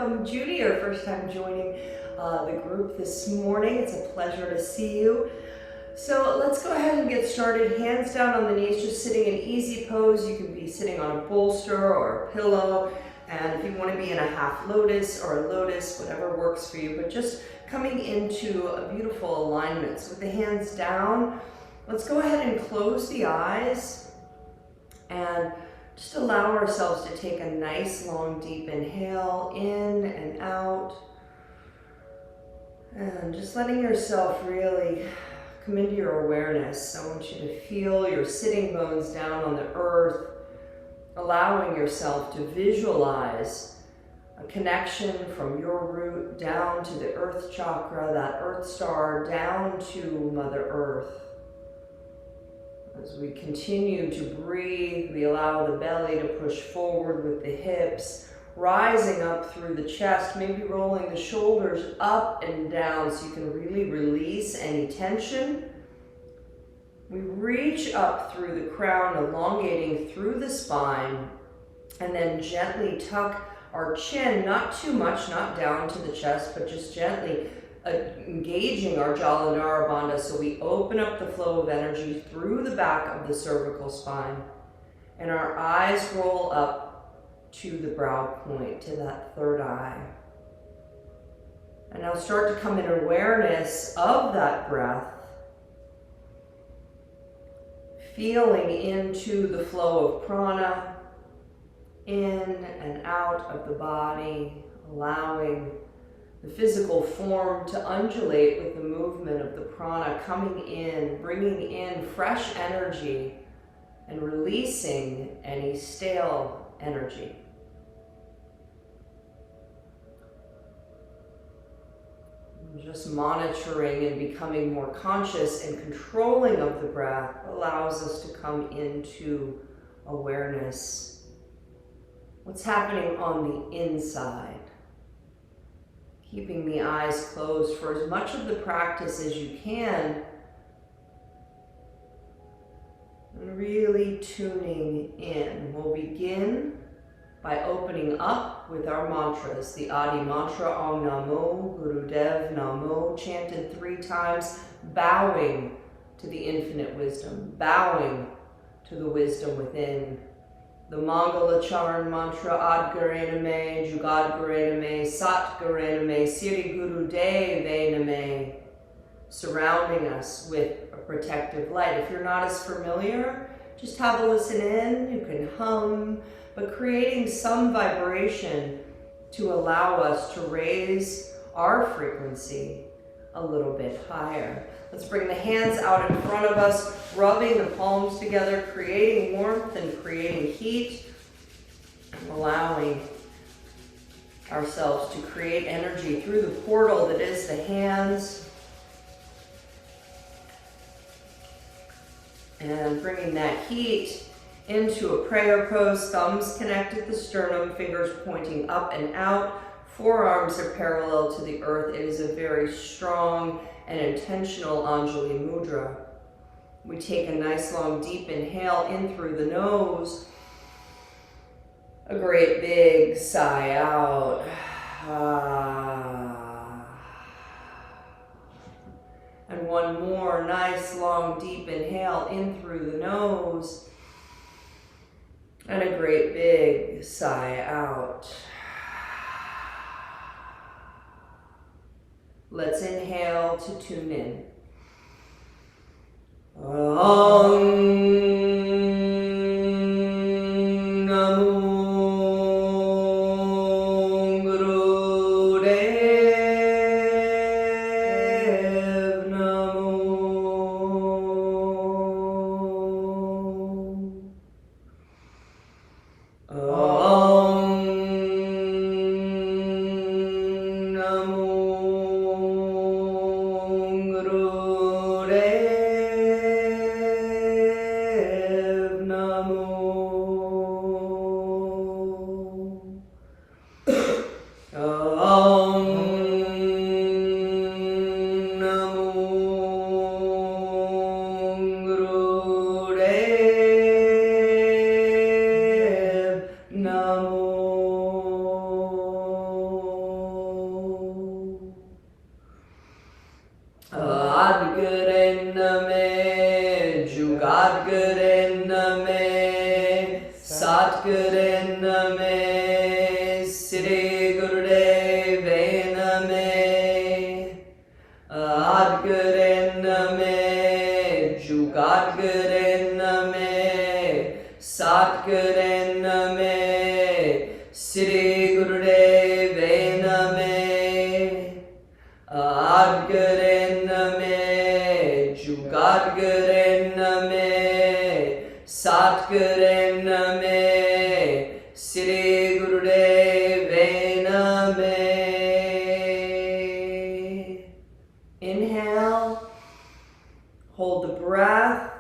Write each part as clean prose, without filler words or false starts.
welcome. Judy, your first time joining the group this morning. It's a pleasure to see you. So let's go ahead and get started. Hands down on the knees, just sitting in easy pose. You can be sitting on a bolster or a pillow. And if you want to be in a half lotus or a lotus, whatever works for you, but just coming into a beautiful alignment. So with the hands down, let's go ahead and close the eyes and just allow ourselves to take a nice long deep inhale in and out. And just letting yourself really come into your awareness. I want you to feel your sitting bones down on the earth, allowing yourself to visualize a connection from your root down to the earth chakra, that earth star, down to Mother Earth. As we continue to breathe, we allow the belly to push forward with the hips, rising up through the chest, maybe rolling the shoulders up and down so you can really release any tension. We reach up through the crown, elongating through the spine, and then gently tuck our chin, not too much, not down to the chest, but just gently engaging our Jalandhara Bandha, so we open up the flow of energy through the back of the cervical spine, and our eyes roll up to the brow point, to that third eye. And now start to come in awareness of that breath, feeling into the flow of prana, in and out of the body, allowing the physical form to undulate with the movement of the prana coming in, bringing in fresh energy and releasing any stale energy. Just monitoring and becoming more conscious and controlling of the breath allows us to come into awareness. What's happening on the inside? Keeping the eyes closed for as much of the practice as you can, and really tuning in. We'll begin by opening up with our mantras, the Adi mantra, Om Namo Gurudev Namo, chanted 3 times, bowing to the infinite wisdom, bowing to the wisdom within. The Mangala Charan mantra, Ad Garename, Jugad Garename, Sat Garename, Siri Guru Deve Name, surrounding us with a protective light. If you're not as familiar, just have a listen in. You can hum, but creating some vibration to allow us to raise our frequency a little bit higher. Let's bring the hands out in front of us, rubbing the palms together, creating warmth and creating heat, allowing ourselves to create energy through the portal that is the hands, and bringing that heat into a prayer pose, thumbs connect at the sternum, fingers pointing up and out, forearms are parallel to the earth. It is a very strong and intentional Anjali Mudra. We take a nice long deep inhale in through the nose, a great big sigh out. And one more nice long deep inhale in through the nose, and a great big sigh out. Let's inhale to tune in. Name, Jugat Name, Sat Name, Siddhi Gurudev Name, Ad Name, Jugat Name, Sat Name, Siddhi Gurudev Name, Ad Name, Jugat Name, Sat Name, Siddhi Gurudev Name. Inhale, hold the breath,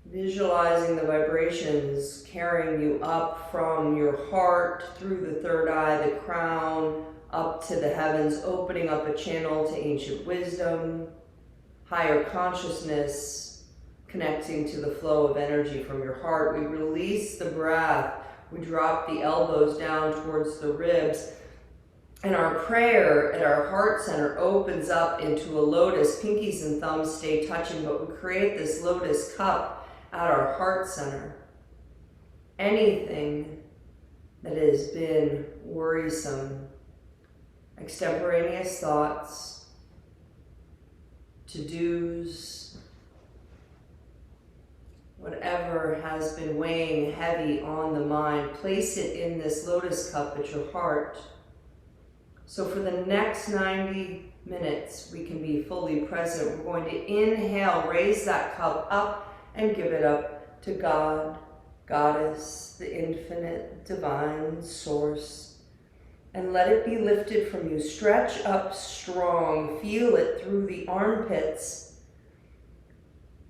visualizing the vibrations carrying you up from your heart, through the third eye, the crown, up to the heavens, opening up a channel to ancient wisdom, higher consciousness, connecting to the flow of energy from your heart. We release the breath. We drop the elbows down towards the ribs. And our prayer at our heart center opens up into a lotus. Pinkies and thumbs stay touching, but we create this lotus cup at our heart center. Anything that has been worrisome, extemporaneous thoughts, to-dos, whatever has been weighing heavy on the mind, place it in this lotus cup at your heart. So for the next 90 minutes, we can be fully present. We're going to inhale, raise that cup up and give it up to God, Goddess, the infinite, divine source. And let it be lifted from you. Stretch up strong. Feel it through the armpits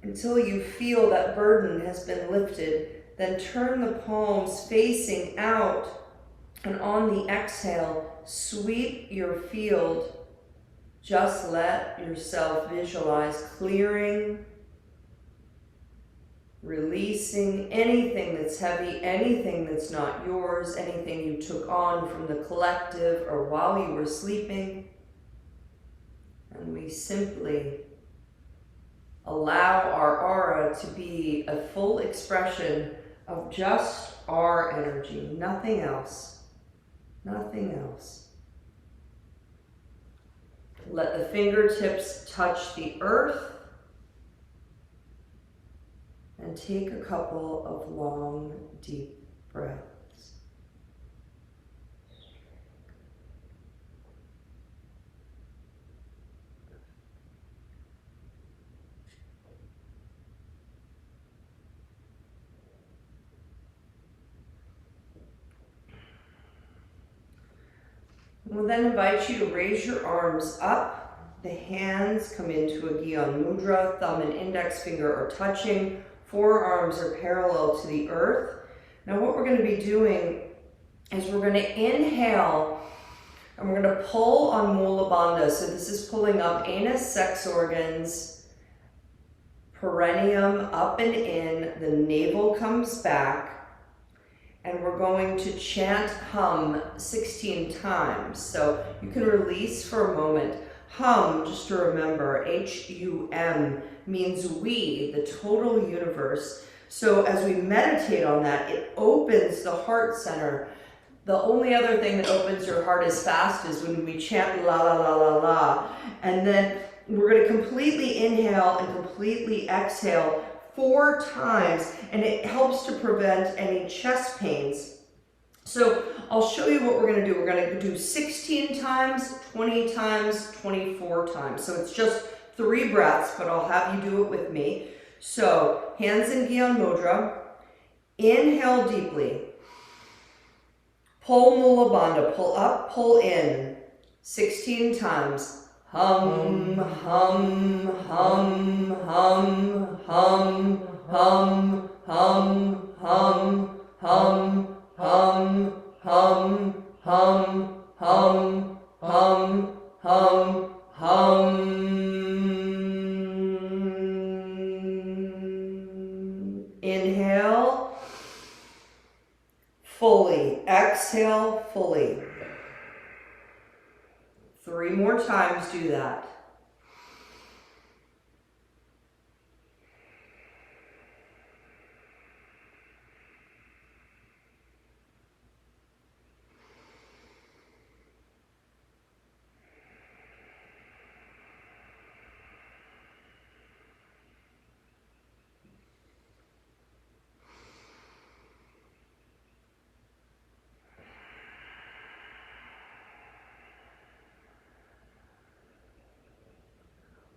until you feel that burden has been lifted. Then turn the palms facing out, and on the exhale, sweep your field. Just let yourself visualize clearing, releasing anything that's heavy, anything that's not yours, anything you took on from the collective or while you were sleeping. And we simply allow our aura to be a full expression of just our energy, nothing else. Nothing else. Let the fingertips touch the earth and take a couple of long, deep breaths. We'll then invite you to raise your arms up. The hands come into a Gyan Mudra. Thumb and index finger are touching. Forearms are parallel to the earth. Now what we're going to be doing is we're going to inhale and we're going to pull on Mula Bandha. So this is pulling up anus, sex organs, perineum up and in. The navel comes back. And we're going to chant hum 16 times. So you can release for a moment. Hum, just to remember, H-U-M, means we, the total universe. So as we meditate on that, it opens the heart center. The only other thing that opens your heart as fast is when we chant la la la la la. And then we're going to completely inhale and completely exhale 4 times, and it helps to prevent any chest pains. So I'll show you what we're going to do. We're going to do 16 times, 20 times, 24 times. So it's just 3 breaths, but I'll have you do it with me. So hands in Gyan Mudra. Inhale deeply. Pull Mula Bandha. Pull up, pull in. 16 times. Hum, hum, hum, hum, hum, hum, hum, hum, hum, hum, hum, hum, hum, hum, hum, hum. Inhale fully. Exhale fully. 3 more times, do that.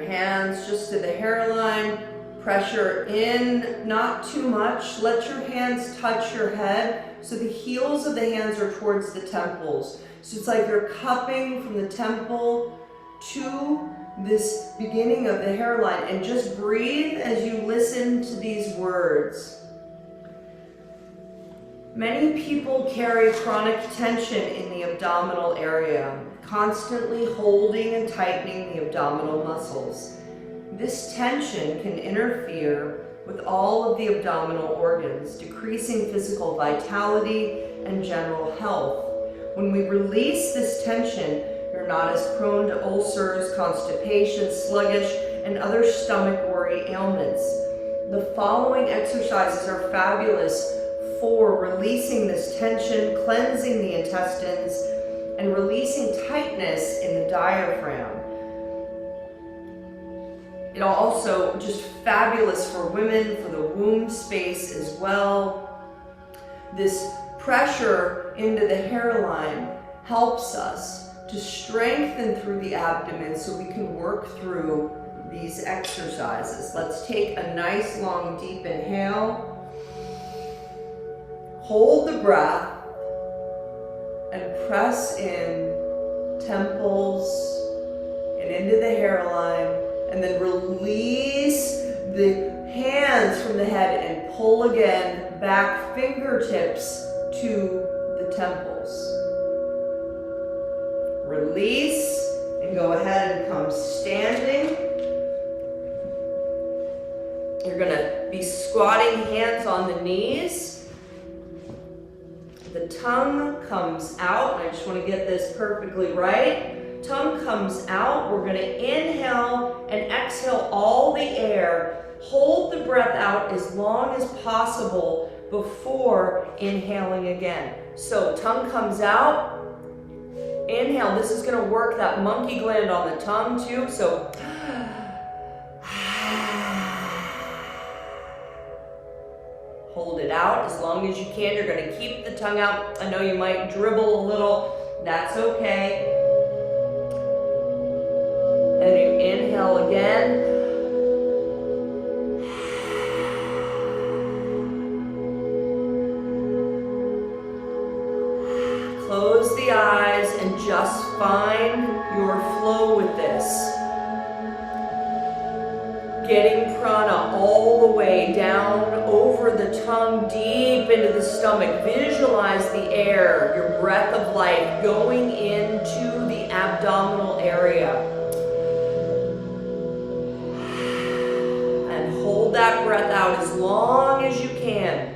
your hands just to the hairline. Pressure in, not too much. Let your hands touch your head. So the heels of the hands are towards the temples. So it's like you're cupping from the temple to this beginning of the hairline. And just breathe as you listen to these words. Many people carry chronic tension in the abdominal area, constantly holding and tightening the abdominal muscles. This tension can interfere with all of the abdominal organs, decreasing physical vitality and general health. When we release this tension, you're not as prone to ulcers, constipation, sluggish, and other stomach-worry ailments. The following exercises are fabulous for releasing this tension, cleansing the intestines, and releasing tightness in the diaphragm. It also just fabulous for women, for the womb space as well. This pressure into the hairline helps us to strengthen through the abdomen so we can work through these exercises. Let's take a nice long deep inhale. Hold the breath and press in temples and into the hairline, and then release the hands from the head and pull again back, fingertips to the temples. Release and go ahead and come standing. You're gonna be squatting, hands on the knees. The tongue comes out. I just want to get this perfectly right. Tongue comes out. We're going to inhale and exhale all the air. Hold the breath out as long as possible before inhaling again. So tongue comes out. Inhale. This is going to work that monkey gland on the tongue too. So hold it out as long as you can. You're going to keep the tongue out. I know you might dribble a little. That's okay. And you inhale again. Close the eyes and just find your flow with this. Getting prana all the way down over the tongue, deep into the stomach. Visualize the air, your breath of life going into the abdominal area. And hold that breath out as long as you can.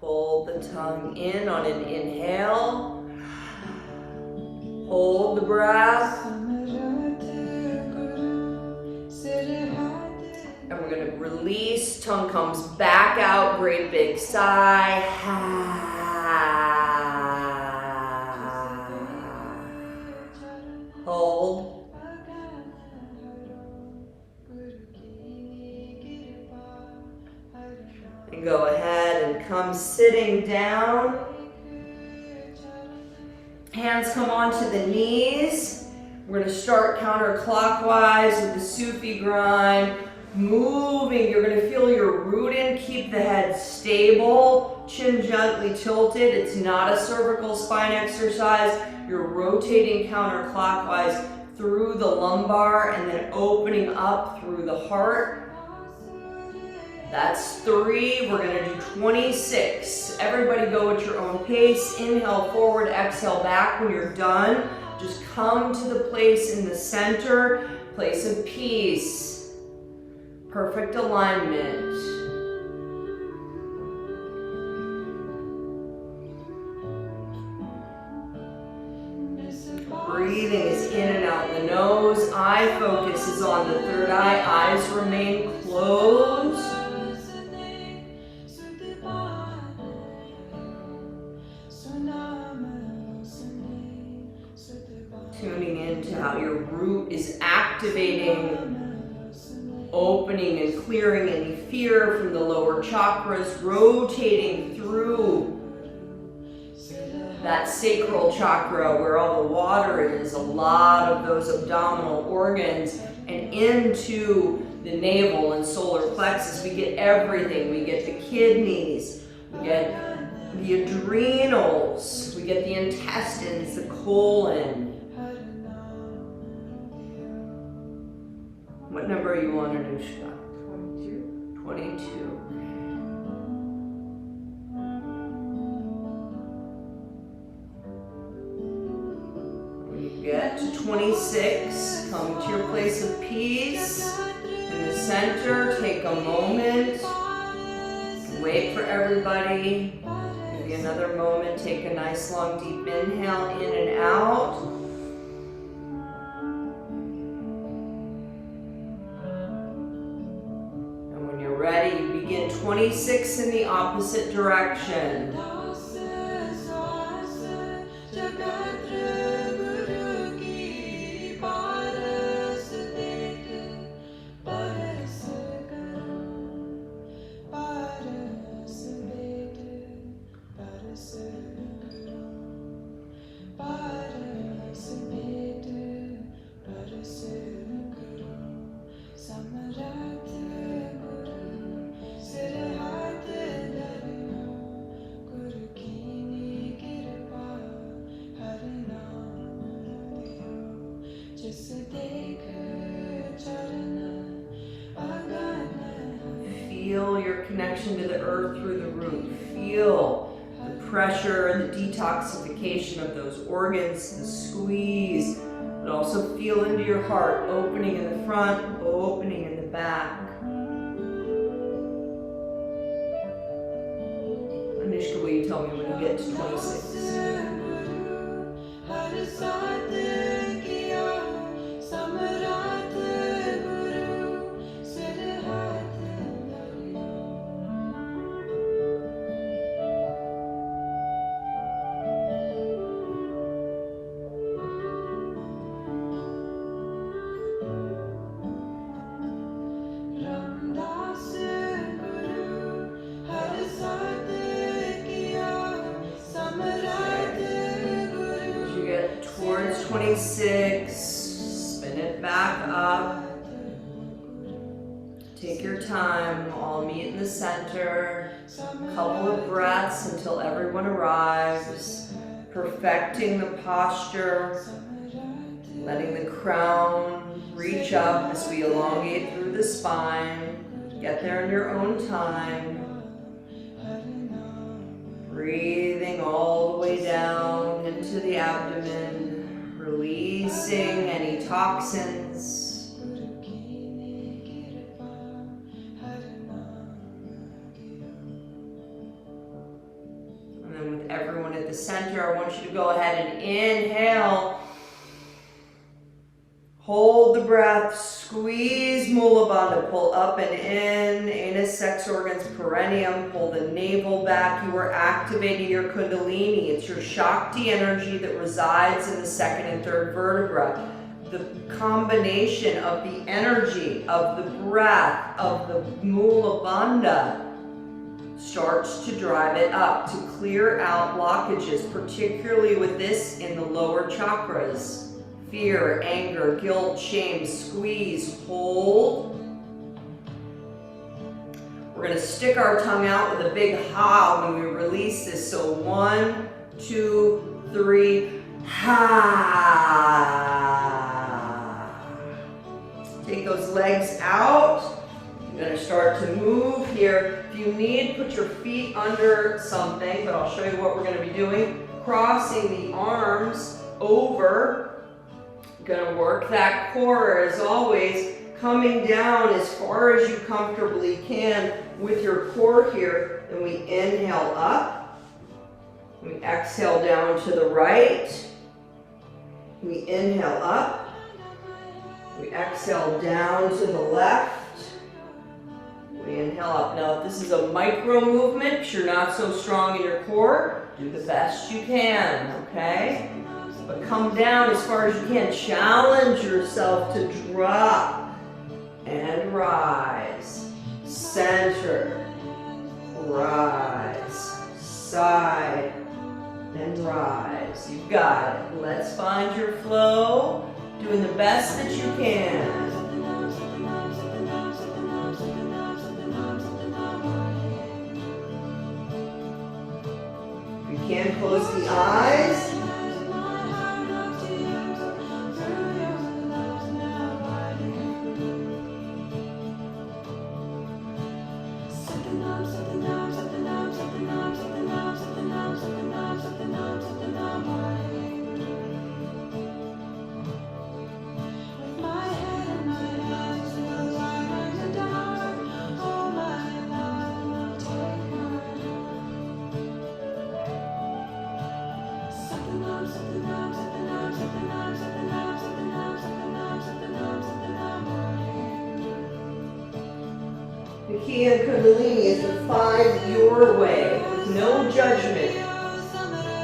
Hold the tongue in on an inhale. Hold the breath. And we're going to release. Tongue comes back out. Great big sigh. Hold. And go ahead and come sitting down. Hands come onto the knees. We're going to start counterclockwise with the Sufi grind. Moving, you're going to feel your root in. Keep the head stable. Chin gently tilted. It's not a cervical spine exercise. You're rotating counterclockwise through the lumbar and then opening up through the heart. That's 3. We're going to do 26. Everybody go at your own pace. Inhale forward, exhale back. When you're done, just come to the place in the center, place of peace. Perfect alignment. Breathing is in and out the nose. Eye focus is on the third eye. Eyes remain closed. Tuning into how your root is activating, opening and clearing any fear from the lower chakras, rotating through that sacral chakra where all the water is, a lot of those abdominal organs, and into the navel and solar plexus. We get everything. We get the kidneys, we get the adrenals, we get the intestines, the colon. What number are you on, Anushka? 22. 22. When you get to 26, come to your place of peace. In the center, take a moment. Wait for everybody. Maybe another moment. Take a nice long deep inhale in and out. Ready, you begin 26 in the opposite direction. Feel your connection to the earth through the root. Feel the pressure and the detoxification of those organs, the squeeze, but also feel into your heart, opening in the front, opening in the back. Anishka, will you tell me when you get to 26? Towards 26, spin it back up. Take your time, all meet in the center. Couple of breaths until everyone arrives. Perfecting the posture, letting the crown reach up as we elongate through the spine. Get there in your own time. Breathing all the way down into the abdomen, releasing any toxins. and everyone at the center, I want you to go ahead and inhale. Hold the breath, squeeze Mula Bandha, pull up and in, anus, sex organs, perineum, pull the navel back. You are activating your Kundalini. It's your Shakti energy that resides in the second and third vertebra. The combination of the energy, of the breath, of the Mula Bandha starts to drive it up, to clear out blockages, particularly with this in the lower chakras. Fear, anger, guilt, shame, squeeze, hold. We're going to stick our tongue out with a big ha when we release this. So 1, 2, 3, ha. Take those legs out. You're going to start to move here. If you need, put your feet under something, but I'll show you what we're going to be doing. Crossing the arms over. Going to work that core as always, coming down as far as you comfortably can with your core here. Then we inhale up. We exhale down to the right. We inhale up. We exhale down to the left. We inhale up. Now, if this is a micro movement, because you're not so strong in your core, do the best you can, okay? But come down as far as you can. Challenge yourself to drop and rise. Center, rise, side, and rise. You've got it. Let's find your flow, doing the best that you can. If you can, close the eyes. The key in Kundalini is to find your way with no judgment.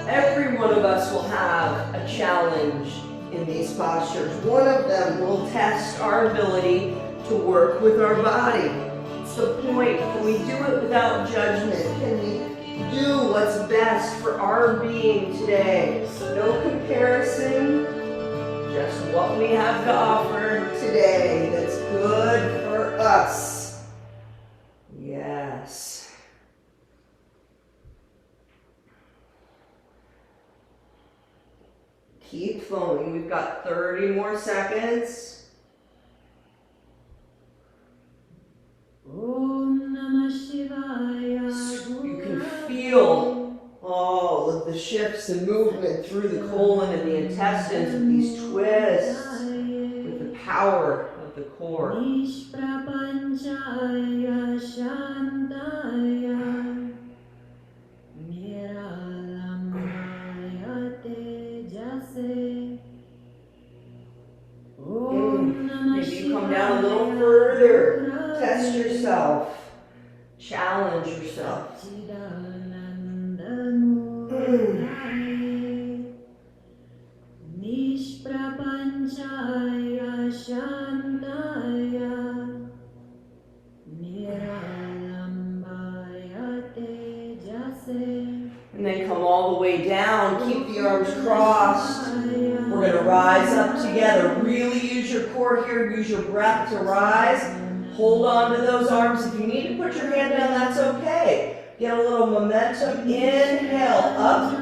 Every one of us will have a challenge in these postures. One of them will test our ability to work with our body. It's the point. Can we do it without judgment? Can we do what's best for our being today? No comparison, just what we have to offer today that's good for us. Yes. Keep flowing. We've got 30 more seconds. You can feel all of the shifts and movement through the colon and the intestines with these twists, with the power of the core. Maybe you come down a little further. Test yourself. Challenge yourself. And then come all the way down. Keep the arms crossed. We're going to rise up together. Really use your core here. Use your breath to rise. Hold on to those arms. If you need to put your hand down, that's okay. Get a little momentum. Inhale up.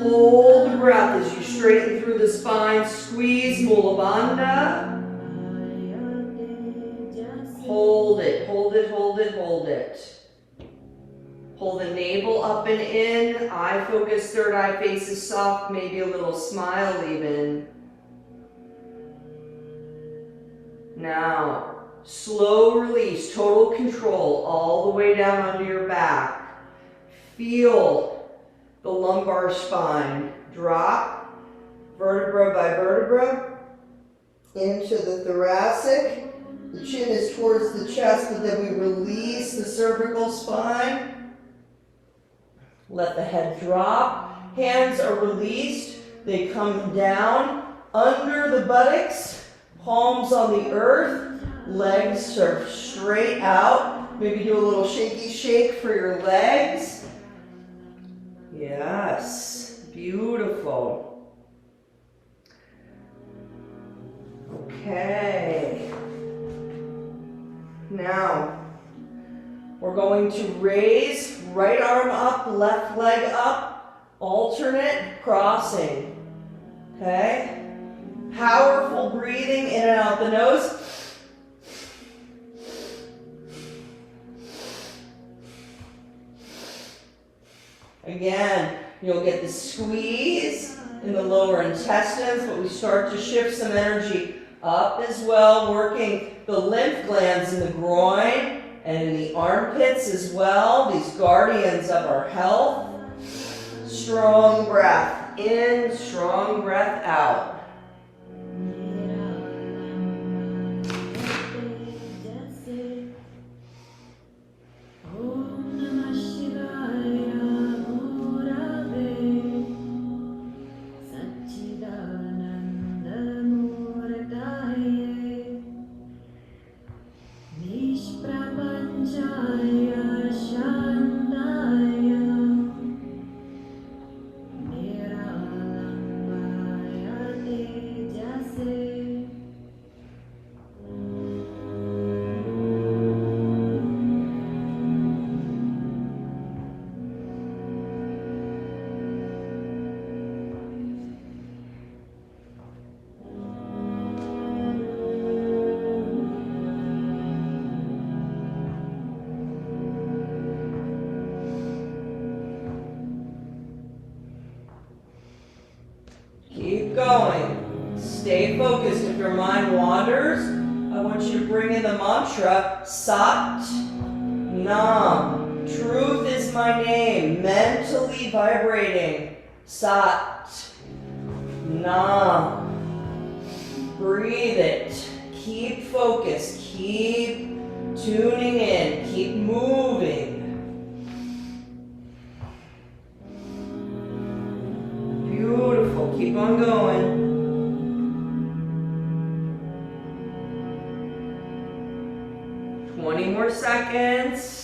Hold the breath as you straighten through the spine. Squeeze Mula Bandha. Hold it, hold it, hold it, hold it. Pull the navel up and in. Eye focus, third eye faces soft, maybe a little smile even. Now, slow release, total control all the way down onto your back. feel the lumbar spine drop, vertebra by vertebra, into the thoracic. The chin is towards the chest, but then we release the cervical spine. Let the head drop. Hands are released. They come down under the buttocks, palms on the earth, legs are straight out. Maybe do a little shaky shake for your legs. Yes, beautiful. Okay. Now, we're going to raise right arm up, left leg up, alternate crossing. Okay? Powerful breathing in and out the nose. Again, you'll get the squeeze in the lower intestines, but we start to shift some energy up as well, working the lymph glands in the groin and in the armpits as well, these guardians of our health. Strong breath in, strong breath out. Keep going. Stay focused. If your mind wanders, I want you to bring in the mantra, Sat Nam. Truth is my name. Mentally vibrating. Sat Nam. Breathe it. Keep focused. Keep tuning in. Keep moving. Beautiful. Keep on going. More seconds.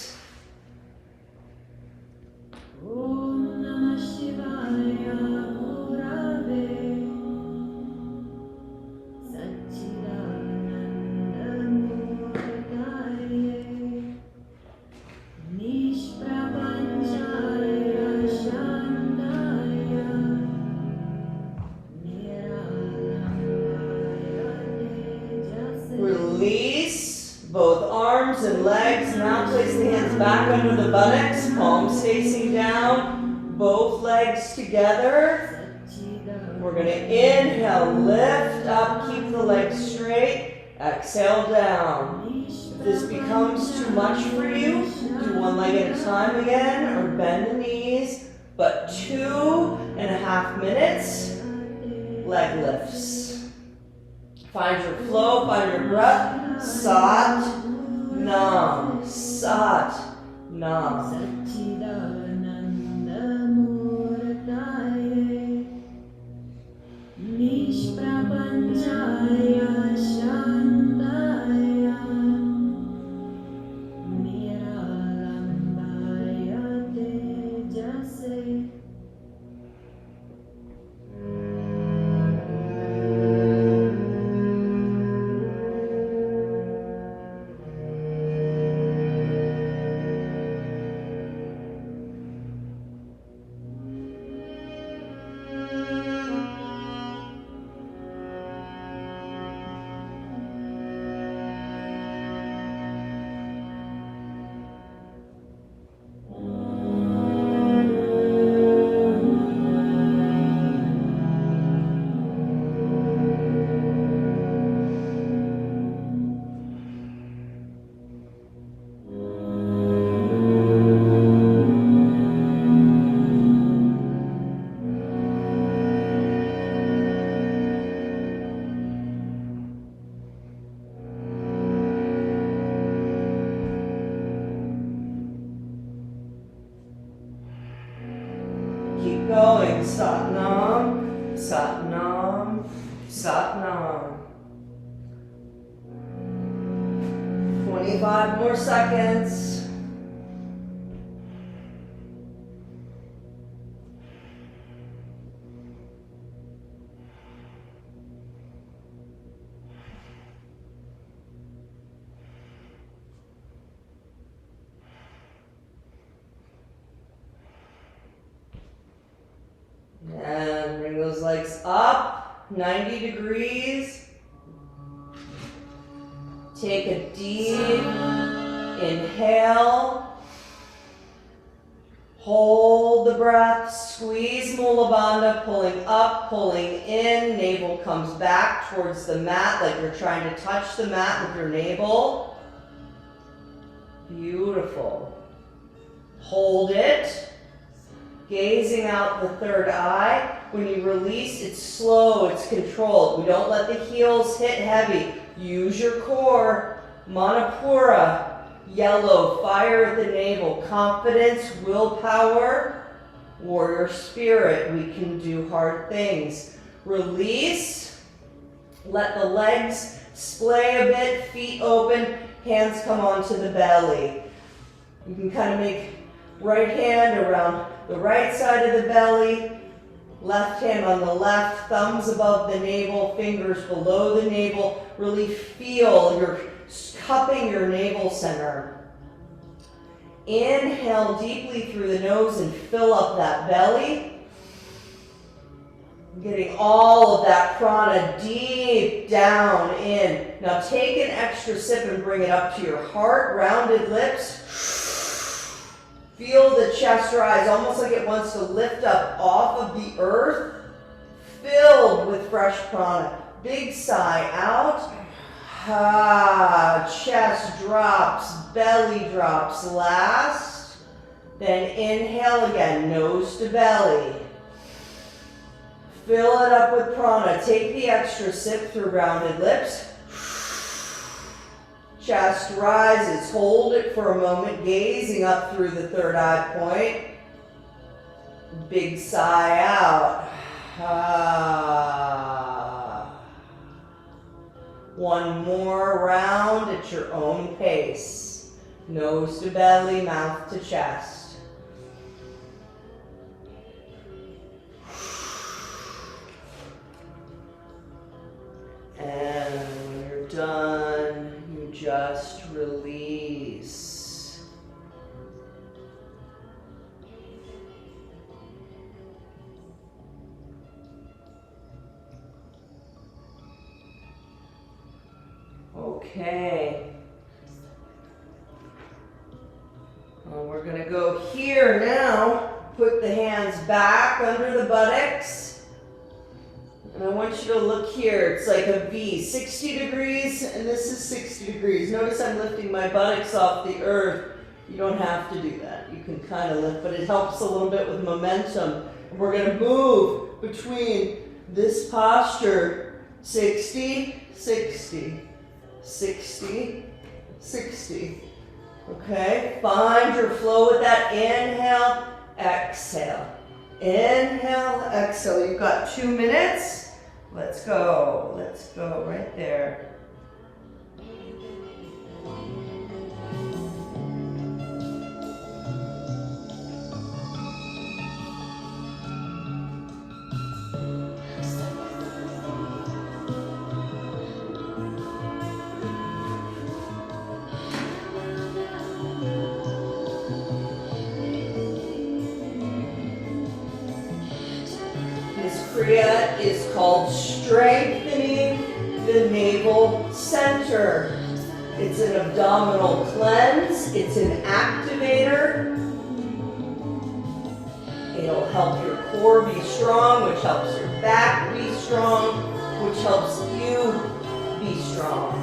Release both arms and legs. Now place the hands back under the buttocks, palms facing down, both legs together. We're going to inhale, lift up, keep the legs straight, exhale down. If this becomes too much for you, do one leg at a time again, or bend the knees, but 2.5 minutes, leg lifts. Find your flow, find your breath. Sat Nam. Sat Nam. Keep going. Satnam, Satnam, Satnam. 25 more seconds. And bring those legs up, 90 degrees. Take a deep inhale. Hold the breath, squeeze Mula Bandha, pulling up, pulling in. Navel comes back towards the mat like you're trying to touch the mat with your navel. Beautiful. Hold it. Gazing out the third eye. When you release, it's slow, it's controlled. We don't let the heels hit heavy. Use your core. Manipura, yellow, fire at the navel. Confidence, willpower, warrior spirit. We can do hard things. Release. Let the legs splay a bit, feet open, hands come onto the belly. You can kind of make right hand around the right side of the belly, left hand on the left, thumbs above the navel, fingers below the navel. Really feel you're cupping your navel center. Inhale deeply through the nose and fill up that belly. Getting all of that prana deep down in. Now take an extra sip and bring it up to your heart, rounded lips. Feel the chest rise, almost like it wants to lift up off of the earth, filled with fresh prana. Big sigh out. Chest drops, belly drops last. Then inhale again, nose to belly. Fill it up with prana. Take the extra sip through rounded lips. Chest rises, hold it for a moment, gazing up through the third eye point. Big sigh out. One more round at your own pace. Nose to belly, mouth to chest. And when you're done, just release. Okay. Well, we're going to go here now. Put the hands back under the buttocks. And I want you to look here. It's like a V, 60 degrees, and this is 60 degrees. Notice I'm lifting my buttocks off the earth. You don't have to do that. You can kind of lift, but it helps a little bit with momentum. And we're going to move between this posture, 60, 60, 60, 60. Okay? Find your flow with that. Inhale, exhale. Inhale, exhale. You've got 2 minutes. Let's go. Let's go right there. Kriya is called strengthening the navel center. It's an abdominal cleanse. It's an activator. It'll help your core be strong, which helps your back be strong, which helps you be strong.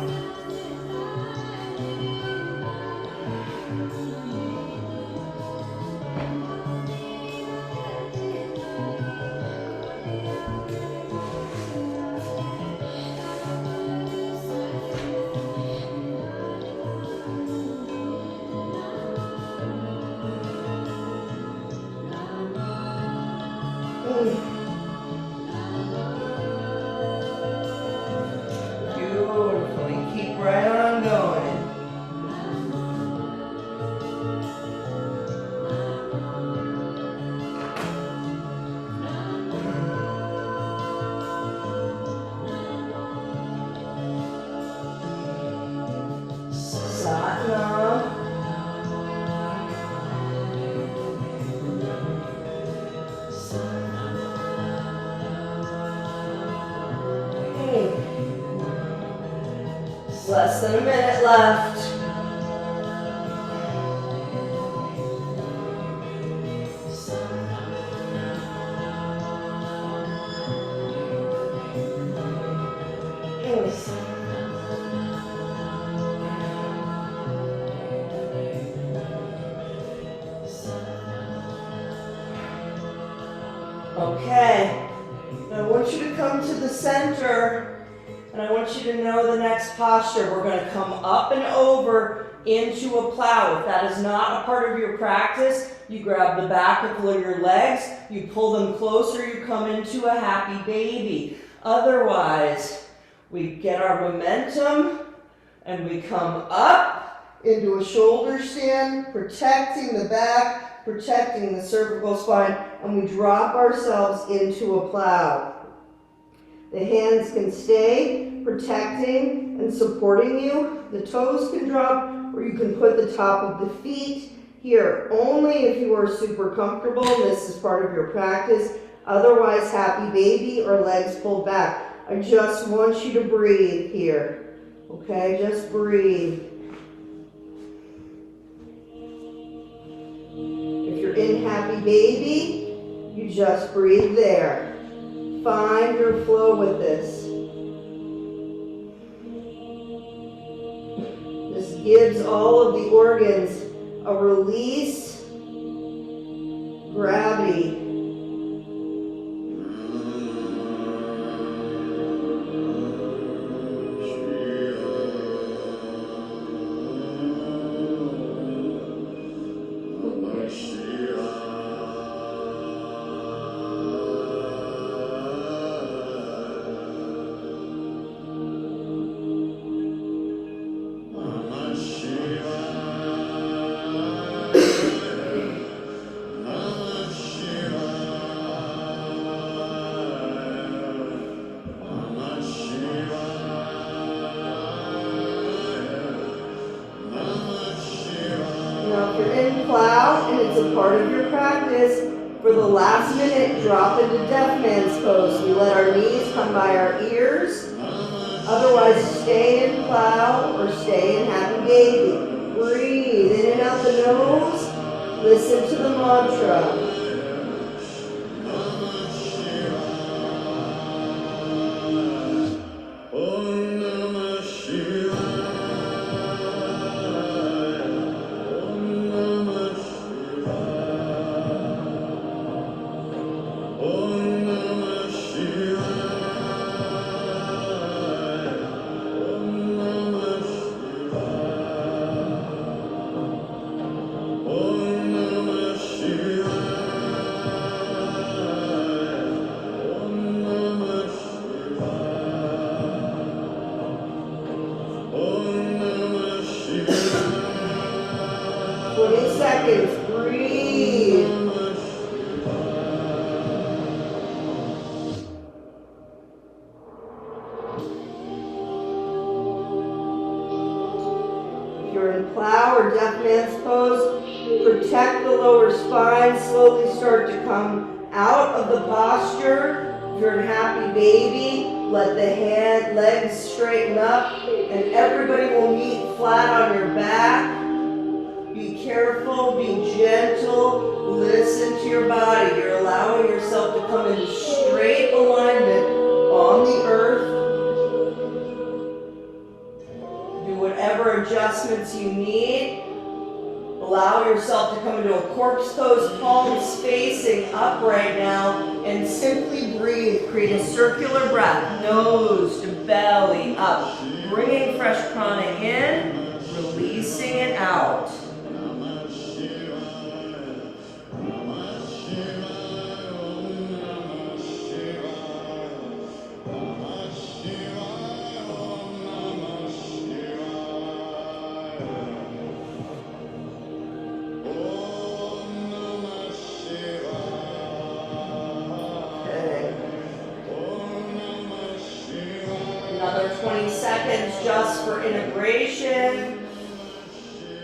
Beautifully. Keep right on going. Less than a minute left. Okay, I want you to come to the center, and I want you to know the next posture. We're going to come up and over into a plow. If that is not a part of your practice, you grab the back of your legs, you pull them closer, you come into a happy baby. Otherwise, we get our momentum, and we come up into a shoulder stand, protecting the back, protecting the cervical spine, and we drop ourselves into a plow. The hands can stay protecting and supporting you. The toes can drop, or you can put the top of the feet here. Only if you are super comfortable, and this is part of your practice. Otherwise, happy baby or legs pulled back. I just want you to breathe here. Okay, just breathe. If you're in happy baby, you just breathe there. Find your flow with this. This gives all of the organs a release, gravity. Part of your practice, for the last minute, drop into deaf man's pose. We let our knees come by our ears. Otherwise, stay in plow or stay in happy baby. Breathe in and out the nose. Listen to the mantra. Plow or deaf man's pose. Protect the lower spine. Slowly start to come out of the posture. If you're in happy baby, let the legs straighten up, and everybody will meet flat on your back. Be careful, be gentle, listen to your body. You're allowing yourself to come in straight alignment on the earth. Whatever adjustments you need. Allow yourself to come into a corpse pose, palms facing up right now, and simply breathe. Create a circular breath, nose to belly up, bringing fresh prana in, releasing it out. just for integration.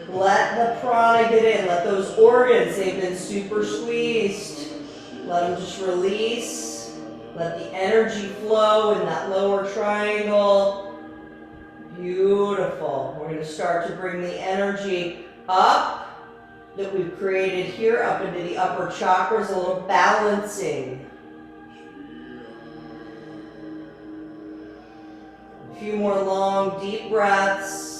Let the prana get in. Let those organs, they've been super squeezed. Let them just release. Let the energy flow in that lower triangle. Beautiful. We're going to start to bring the energy up that we've created here up into the upper chakras, a little balancing. A few more long, deep breaths.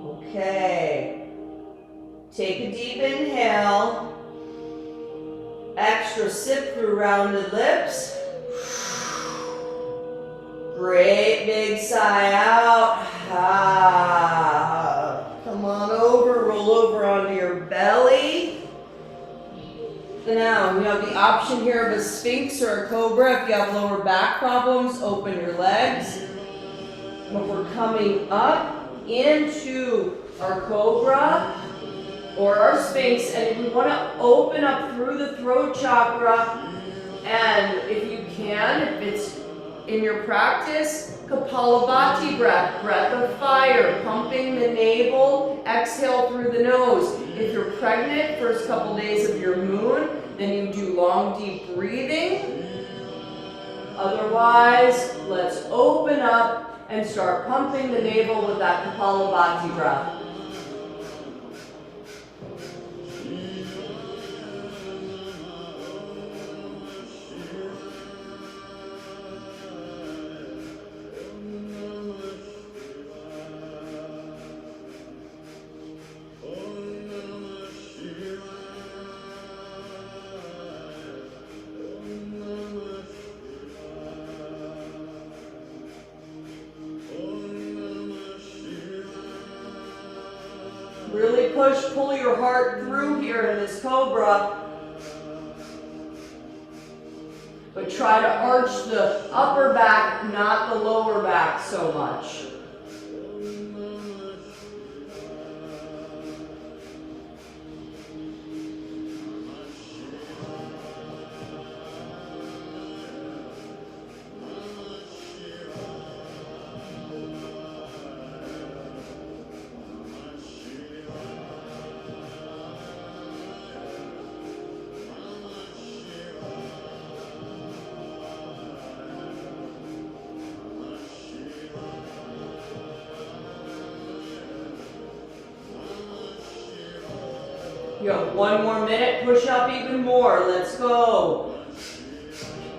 Okay. Take a deep inhale. Extra sip through rounded lips. Great big sigh out. Come on over, roll over onto your belly. Now, we have the option here of a sphinx or a cobra. If you have lower back problems, open your legs. But we're coming up into our cobra or our sphinx, and we want to open up through the throat chakra. And if you can, if it's in your practice, Kapalabhati breath, breath of fire, pumping the navel, exhale through the nose. If you're pregnant, first couple days of your moon, then you do long, deep breathing. Otherwise, let's open up and start pumping the navel with that Kapalabhati breath. Really push, pull your heart through here in this cobra. But try to arch the upper back, not the lower back so much. You have one more minute, push up even more, let's go.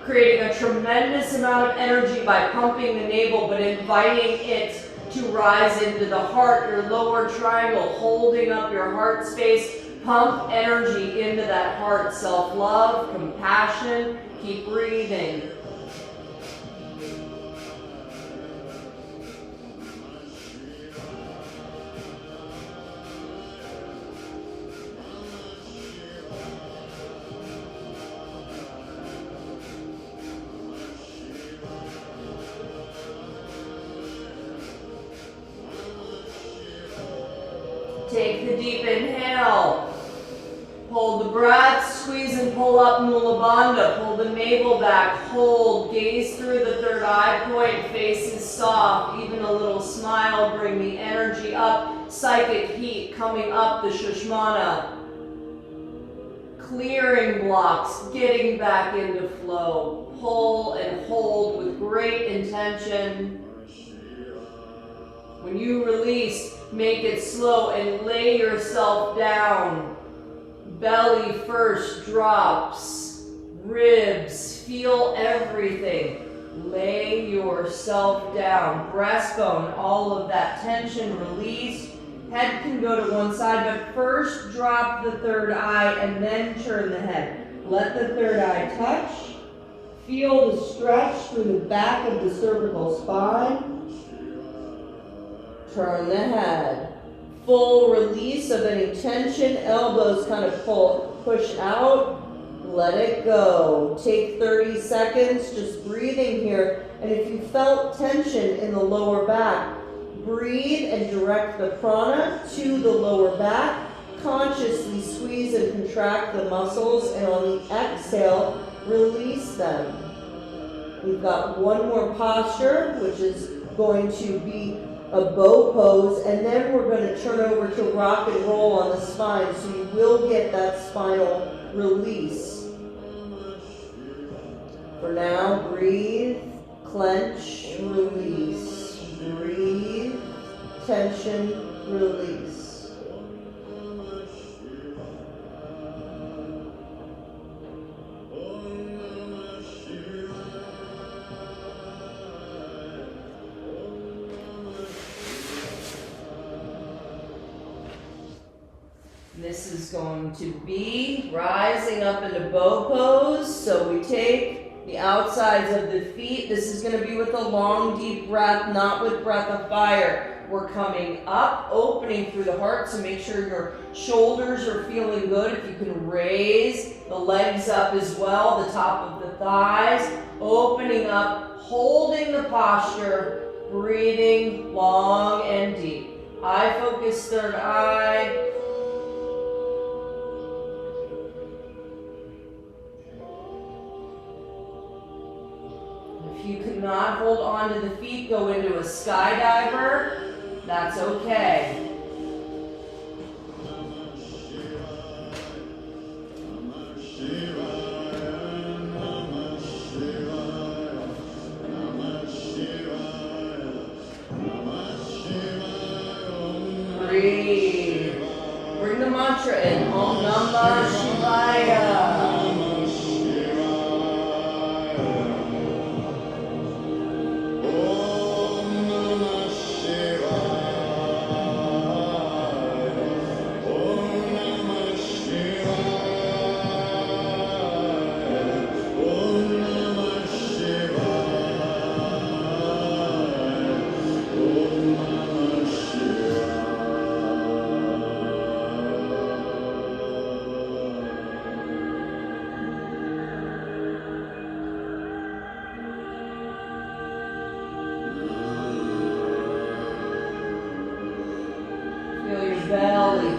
Creating a tremendous amount of energy by pumping the navel, but inviting it to rise into the heart, your lower triangle, holding up your heart space. Pump energy into that heart, self-love, compassion, keep breathing. Take the deep inhale. Hold the breath, squeeze and pull up Mula Bandha. Pull the navel back, hold, gaze through the third eye point, face is soft, even a little smile, bring the energy up. Psychic heat coming up the Shushmana. Clearing blocks, getting back into flow. Pull and hold with great intention. When you release, make it slow and lay yourself down. Belly first drops, ribs, feel everything. Lay yourself down. Breastbone, all of that tension released. Head can go to one side, but first drop the third eye and then turn the head. Let the third eye touch. Feel the stretch through the back of the cervical spine. Turn the head. Full release of any tension. Elbows kind of push out. Let it go. Take 30 seconds just breathing here. And if you felt tension in the lower back, breathe and direct the prana to the lower back. Consciously squeeze and contract the muscles, and on the exhale, release them. We've got one more posture, which is going to be a bow pose, and then we're going to turn over to rock and roll on the spine, so you will get that spinal release. For now, breathe, clench, release. Breathe, tension, release. This is going to be rising up into bow pose. So we take the outsides of the feet. This is going to be with a long, deep breath, not with breath of fire. We're coming up, opening through the heart, so make sure your shoulders are feeling good. If you can raise the legs up as well, the top of the thighs, opening up, holding the posture, breathing long and deep. Eye focus, third eye. If you cannot hold on to the feet, go into a skydiver. That's okay. Breathe. Bring the mantra in. Om Namah Shivaya.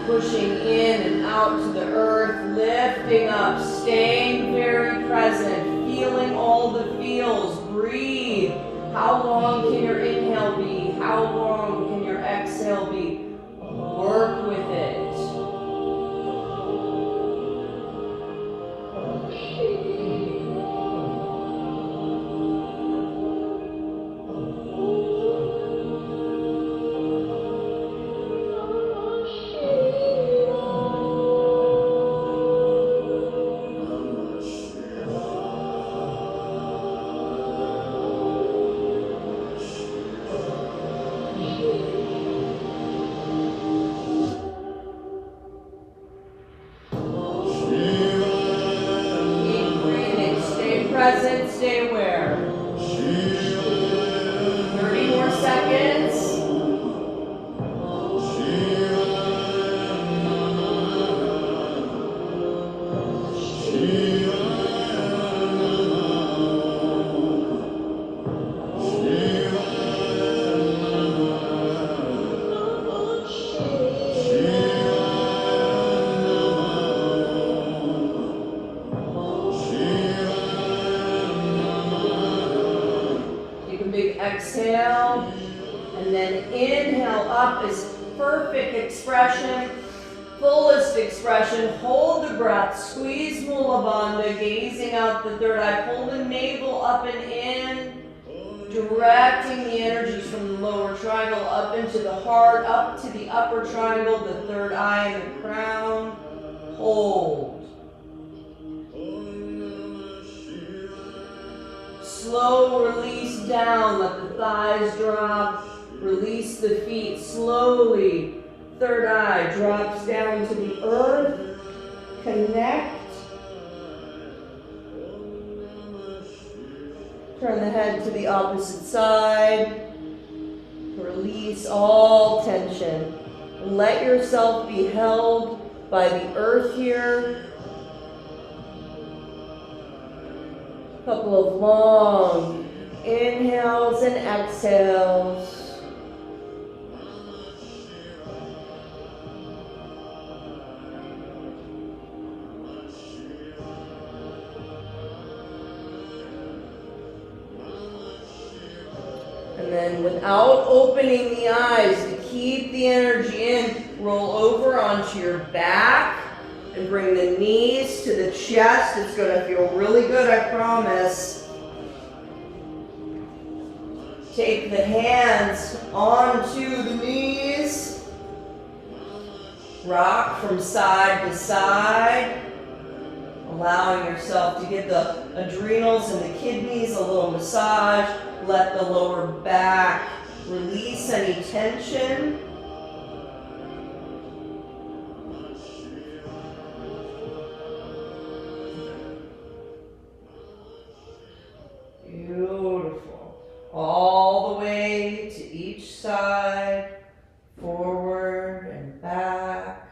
Pushing in and out to the earth, lifting up, staying very present, feeling all the feels. Breathe. How long can your inhale be? How long can your exhale be? Work with it. Present, stay aware. 30 more seconds. Exhale, and then inhale up is perfect expression, fullest expression. Hold the breath, squeeze Mula Bandha, gazing out the third eye. Pull the navel up and in, directing the energies from the lower triangle up into the heart, up to the upper triangle, the third eye and the crown. Hold. Slow release down, let the thighs drop, release the feet slowly. Third eye drops down to the earth, connect. Turn the head to the opposite side, release all tension. Let yourself be held by the earth here. Couple of long inhales and exhales. And then without opening the eyes, to keep the energy in, roll over onto your back and bring the knees to the chest. It's going to feel really good, I promise. Take the hands onto the knees. Rock from side to side. Allowing yourself to give the adrenals and the kidneys a little massage. Let the lower back release any tension. Beautiful. All the way to each side, forward and back.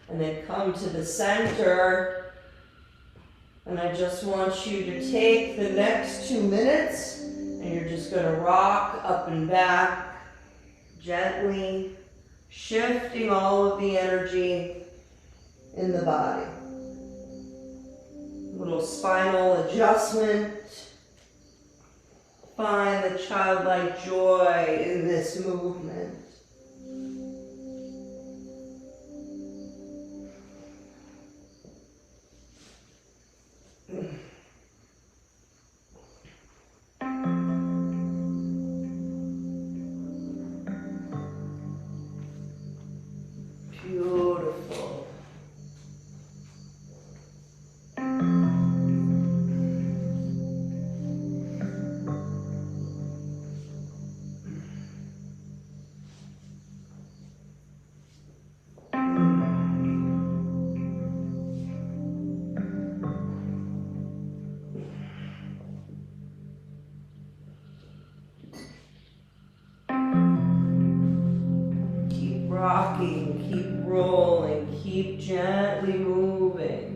And then come to the center. And I just want you to take the next 2 minutes and you're just going to rock up and back gently, shifting all of the energy in the body. Little spinal adjustment. Find the childlike joy in this movement. Beautiful. Keep rocking, keep rolling, keep gently moving.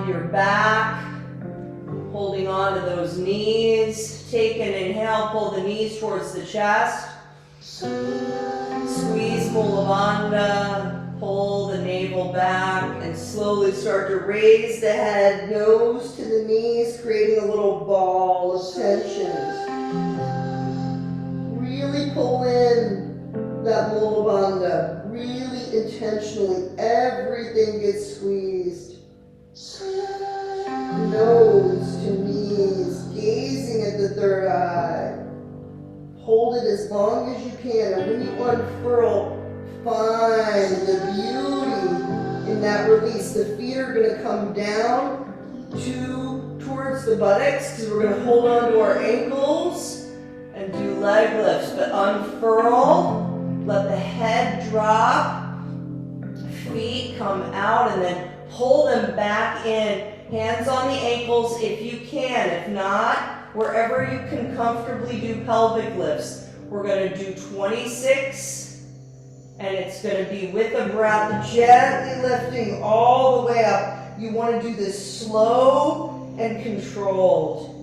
Your back, holding on to those knees. Take an inhale, pull the knees towards the chest. Squeeze Mula Bandha, pull the navel back, and slowly start to raise the head, nose to the knees, creating a little ball of tension. Really pull in that Mula Bandha, really intentionally. Everything gets squeezed. Nose to knees, gazing at the third eye. Hold it as long as you can, and when you unfurl, find the beauty in that release. The feet are going to come down towards the buttocks because we're going to hold on to our ankles and do leg lifts, but unfurl, let the head drop, feet come out, and then pull them back in. Hands on the ankles if you can. If not, wherever you can comfortably do pelvic lifts. We're going to do 26, and it's going to be with a breath, gently lifting all the way up. You want to do this slow and controlled.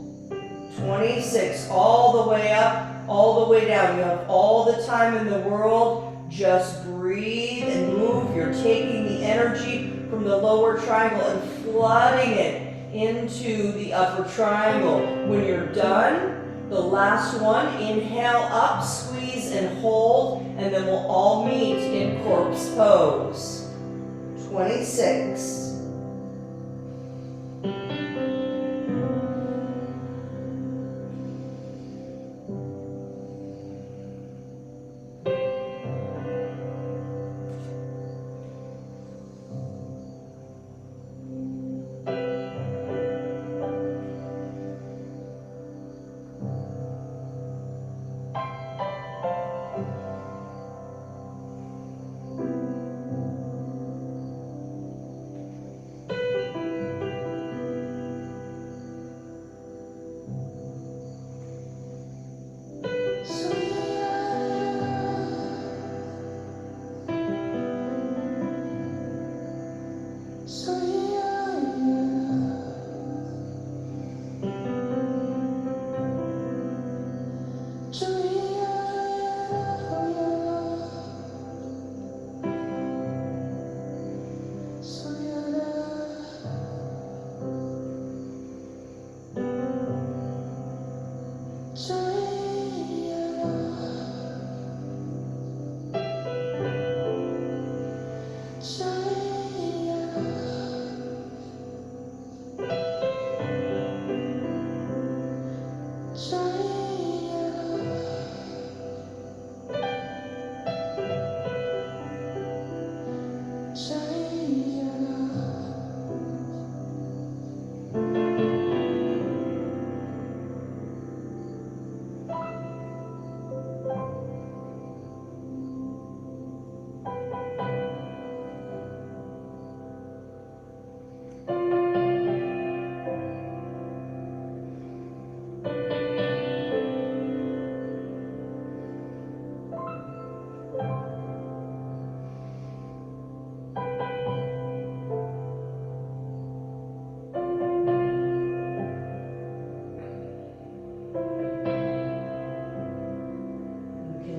26, all the way up, all the way down. You have all the time in the world. Just breathe and move. You're taking the energy from the lower triangle and flooding it into the upper triangle. When you're done, the last one, inhale up, squeeze and hold, and then we'll all meet in corpse pose. 26.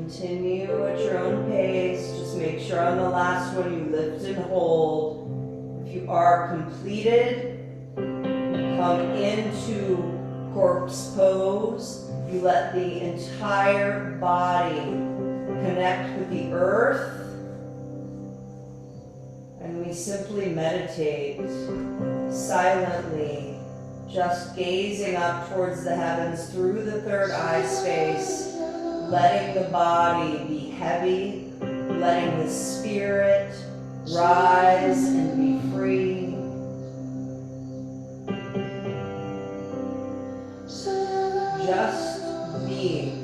Continue at your own pace. Just make sure on the last one you lift and hold. If you are completed, come into corpse pose. You let the entire body connect with the earth. And we simply meditate silently, just gazing up towards the heavens through the third eye space. Letting the body be heavy, letting the spirit rise and be free. Just being.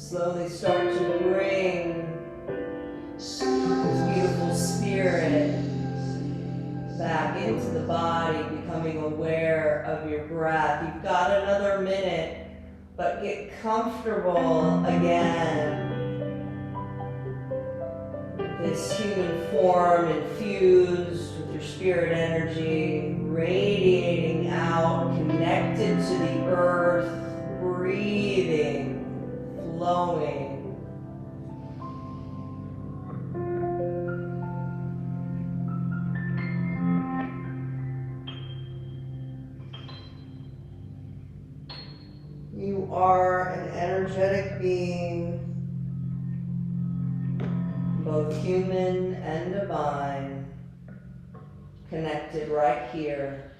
Slowly start to bring this beautiful spirit back into the body, becoming aware of your breath. You've got another minute, but get comfortable again. This human form infused with your spirit energy, radiating out, connected to the earth, breathing, flowing. You are an energetic being, both human and divine, connected right here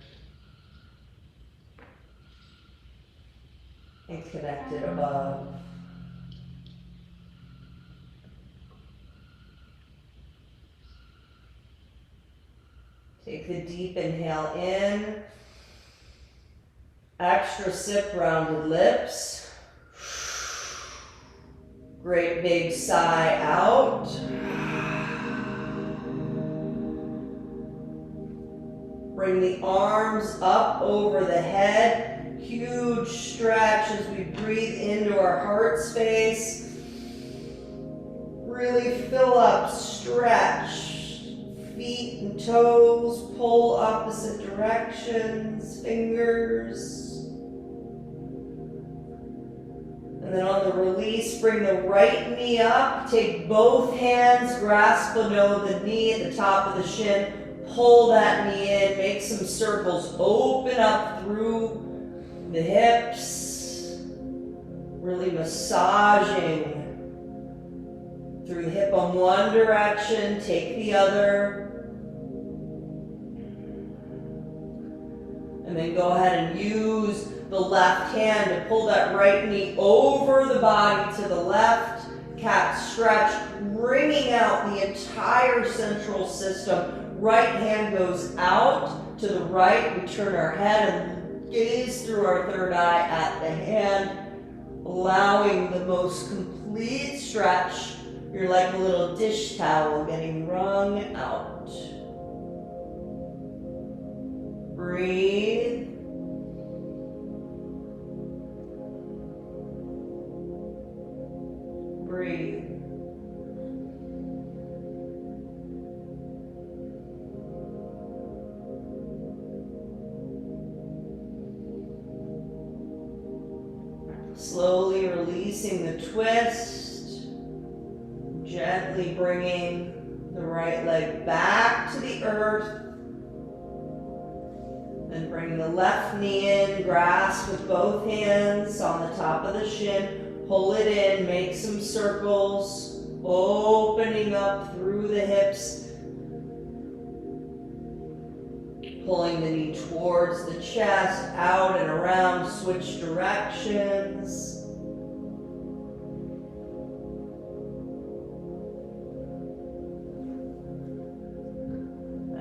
and connected above. Take the deep inhale in, extra sip, rounded lips. Great big sigh out. Bring the arms up over the head. Huge stretch as we breathe into our heart space. Really fill up, stretch. Feet and toes, pull opposite directions, fingers. And then on the release, bring the right knee up. Take both hands, grasp below the knee at the top of the shin. Pull that knee in, make some circles. Open up through the hips. Really massaging through the hip on one direction, take the other. And then go ahead and use the left hand to pull that right knee over the body to the left. Cat stretch, bringing out the entire central system. Right hand goes out to the right. We turn our head and gaze through our third eye at the hand, allowing the most complete stretch. You're like a little dish towel getting wrung out. Breathe. Breathe. Slowly releasing the twist, gently bringing the right leg back to the earth. Then bring the left knee in, grasp with both hands on the top of the shin, pull it in, make some circles, opening up through the hips, pulling the knee towards the chest, out and around, switch directions.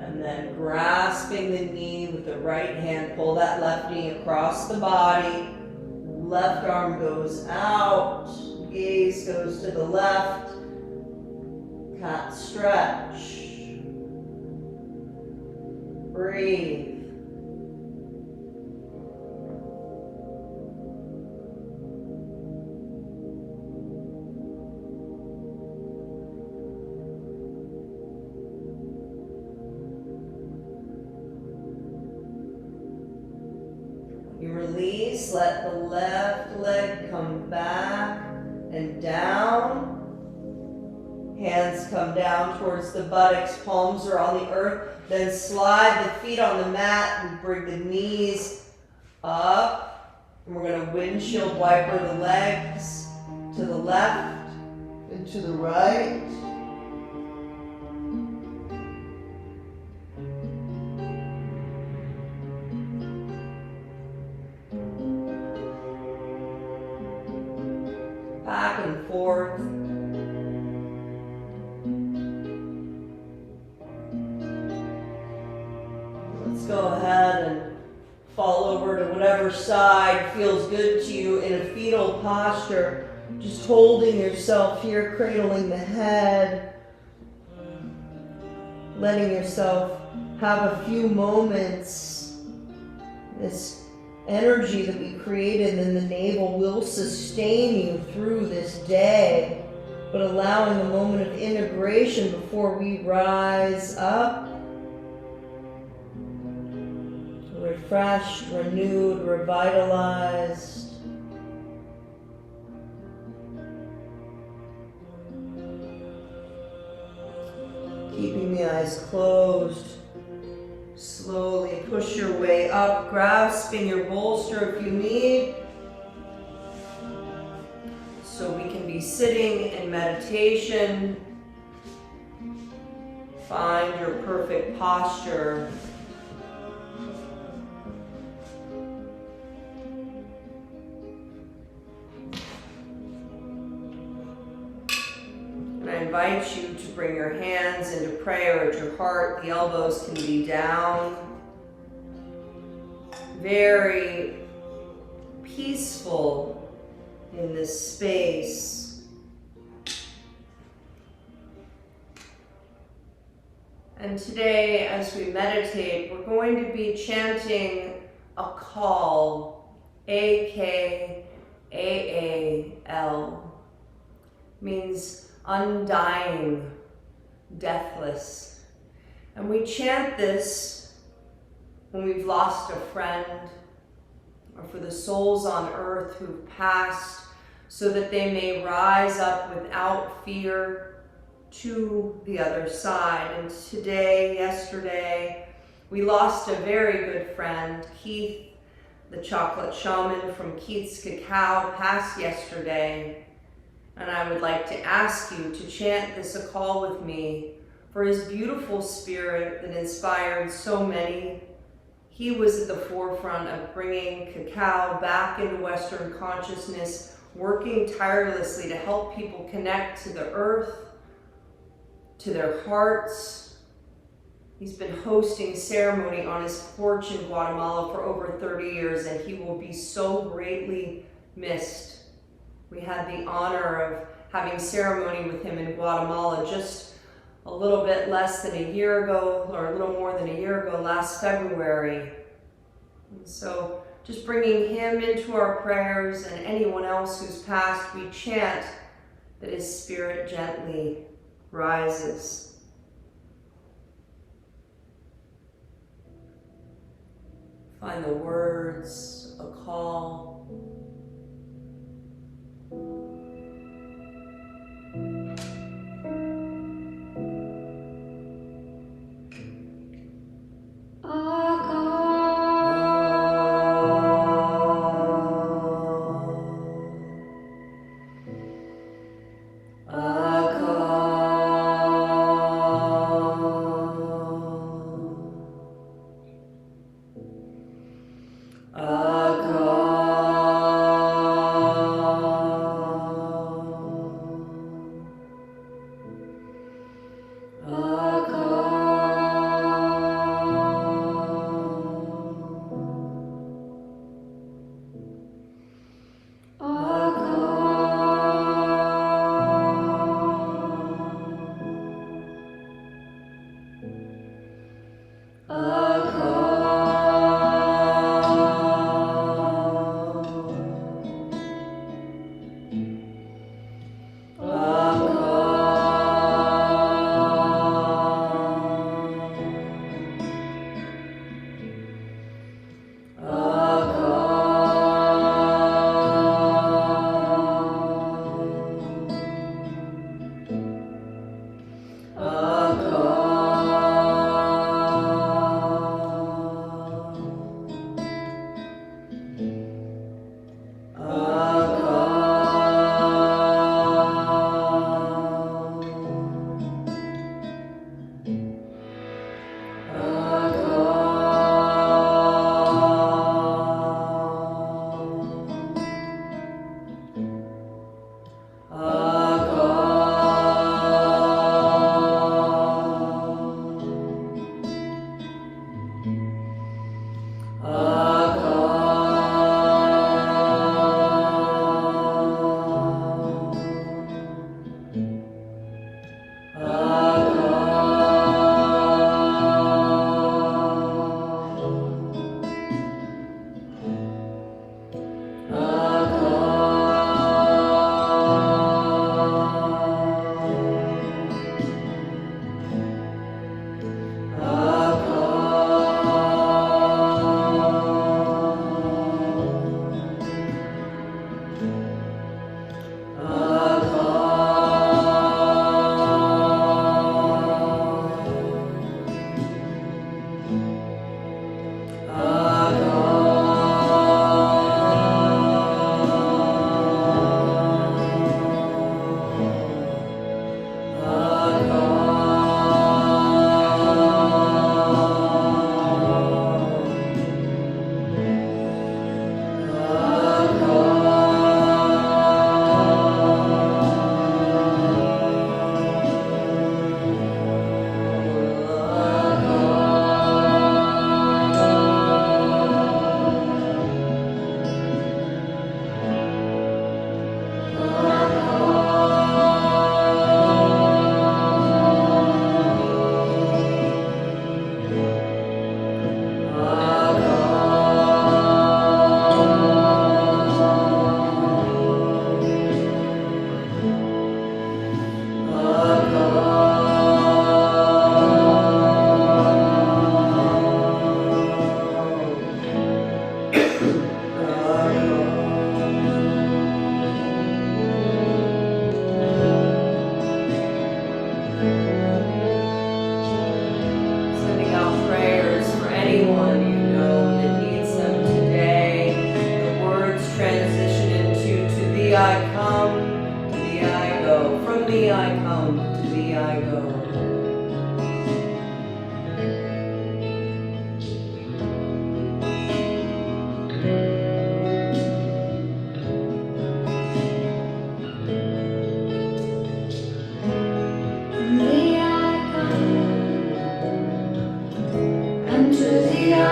And then grasping the knee with the right hand, pull that left knee across the body. Left arm goes out, gaze goes to the left. Cat stretch. Breathe. You release, let the left leg come back and down. Hands come down towards the buttocks, palms are on the earth. Then slide the feet on the mat and bring the knees up. And we're going to windshield wiper the legs to the left and to the right. Back and forth. Let's go ahead and fall over to whatever side feels good to you in a fetal posture. Just holding yourself here, cradling the head, letting yourself have a few moments. This energy that we created in the navel will sustain you through this day, but allowing a moment of integration before we rise up, refreshed, renewed, revitalized. Keeping the eyes closed. Slowly push your way up, grasping your bolster if you need. So we can be sitting in meditation. Find your perfect posture. And I invite you to bring your hands into prayer at your heart. The elbows can be down. Very peaceful in this space. And today, as we meditate, we're going to be chanting a call, A-K-A-A-L. Means undying, deathless. And we chant this when we've lost a friend, or for the souls on earth who've passed, so that they may rise up without fear to the other side. And today, yesterday, we lost a very good friend, Keith, the chocolate shaman from Keith's Cacao, passed yesterday. And I would like to ask you to chant this a call with me for his beautiful spirit that inspired so many. He was at the forefront of bringing cacao back into Western consciousness, working tirelessly to help people connect to the earth, to their hearts. He's been hosting ceremony on his porch in Guatemala for over 30 years, and he will be so greatly missed. We had the honor of having ceremony with him in Guatemala just a little bit less than a year ago, or a little more than a year ago, last February. And so just bringing him into our prayers, and anyone else who's passed, we chant that his spirit gently rises. Find the words, a call. come, to thee I go. From thee I come, to thee I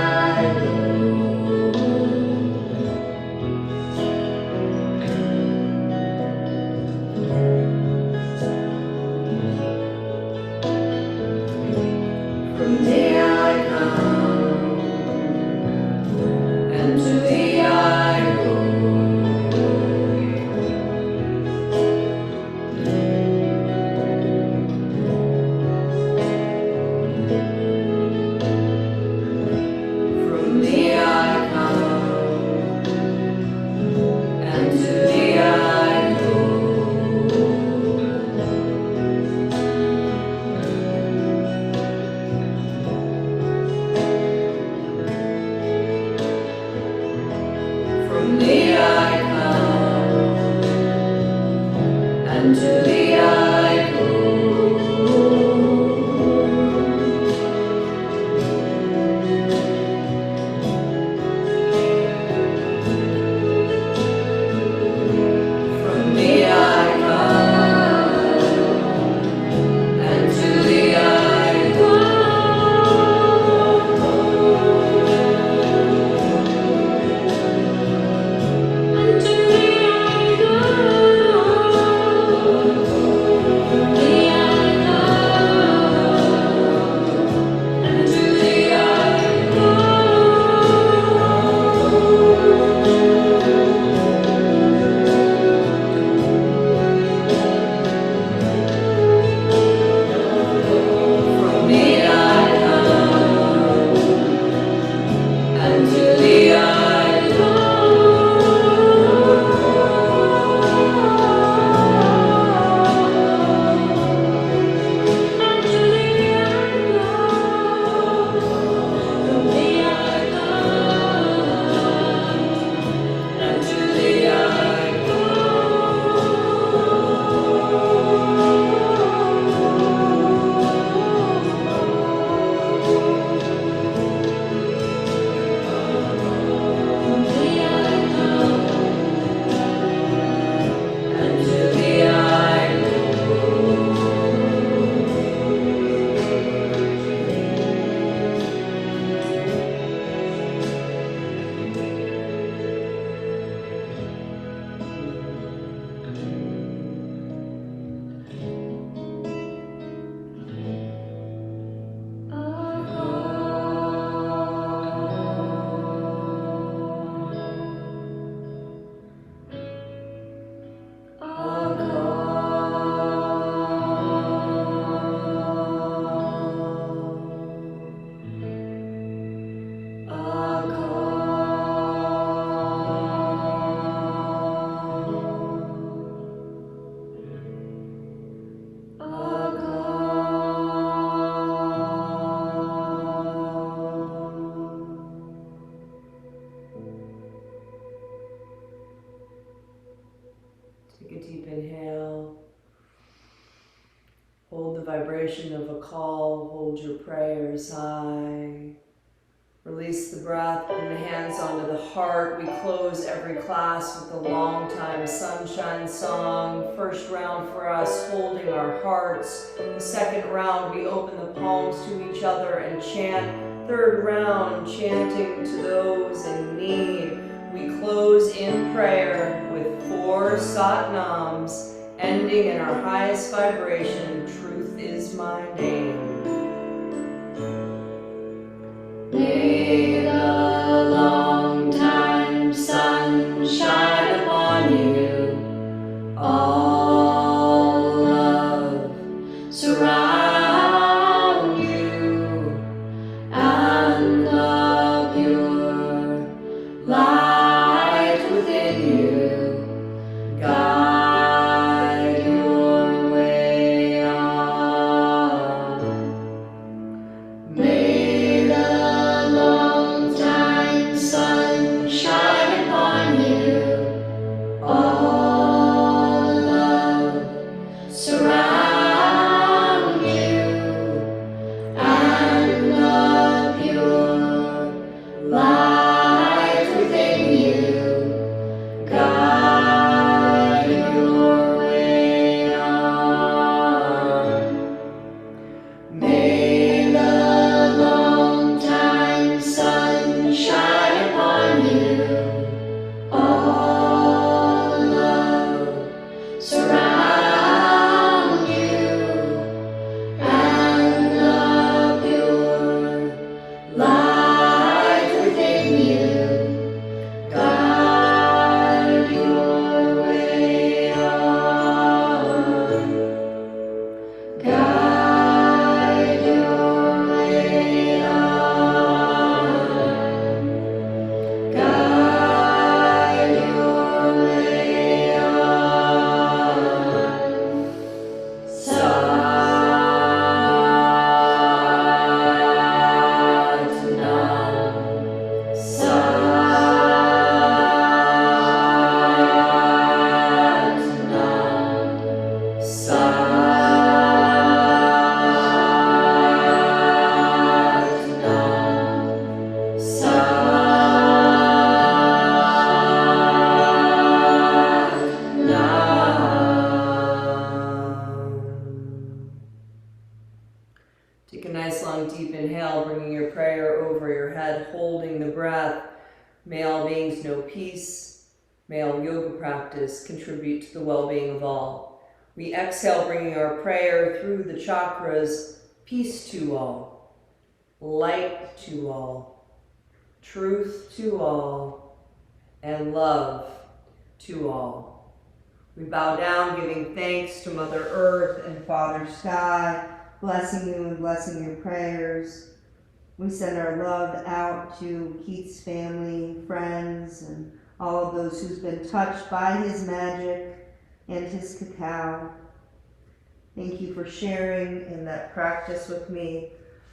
go. Take a deep inhale. Hold the vibration of a call. Hold your prayers high. Release the breath. Bring the hands onto the heart. We close every class with a long time sunshine song. First round for us, holding our hearts. The second round, we open the palms to each other and chant. Third round, chanting to those in need. We close in prayer with 4 Satnams, ending in our highest vibration. Truth is my name. May the long time sun shine upon you. All love surround you, and the pure light within you guide your way on. inhale, bringing your prayer over your head, holding the breath. May all beings know peace. May all yoga practice contribute to the well-being of all. We exhale, bringing our prayer through the chakras. Peace to all, light to all, truth to all, and love to all. We bow down, giving thanks to Mother Earth and Father Sky, blessing you and blessing your prayers. We send our love out to Keith's family, friends, and all of those who's been touched by his magic and his cacao. Thank you for sharing in that practice with me.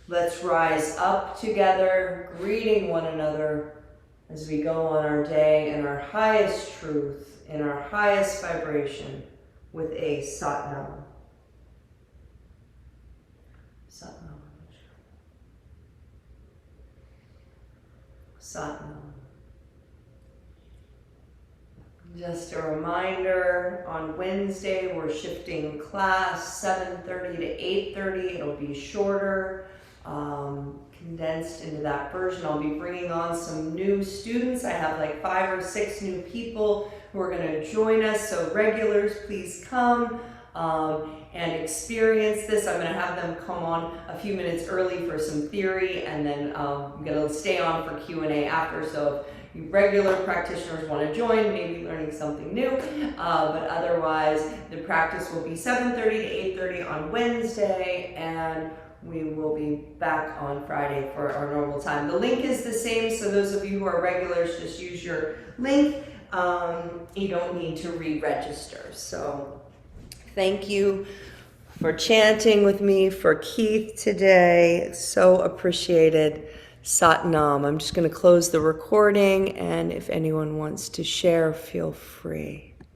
Let's rise up together, greeting one another as we go on our day in our highest truth, in our highest vibration, with a Satnam. Satnam. Satnam. Just a reminder, on Wednesday we're shifting class 7:30 to 8:30. It'll be shorter, condensed into that version. I'll be bringing on some new students. I have like 5 or 6 new people who are going to join us. So regulars, please come and experience this. I'm going to have them come on a few minutes early for some theory, and then I'm going to stay on for Q&A after. So if you regular practitioners want to join, maybe learning something new, but otherwise the practice will be 7:30 to 8:30 on Wednesday, and we will be back on Friday for our normal time. The link is the same, so those of you who are regulars, just use your link. You don't need to re-register. So thank you for chanting with me for Keith today. It's so appreciated. Satnam. I'm just going to close the recording, and if anyone wants to share, feel free.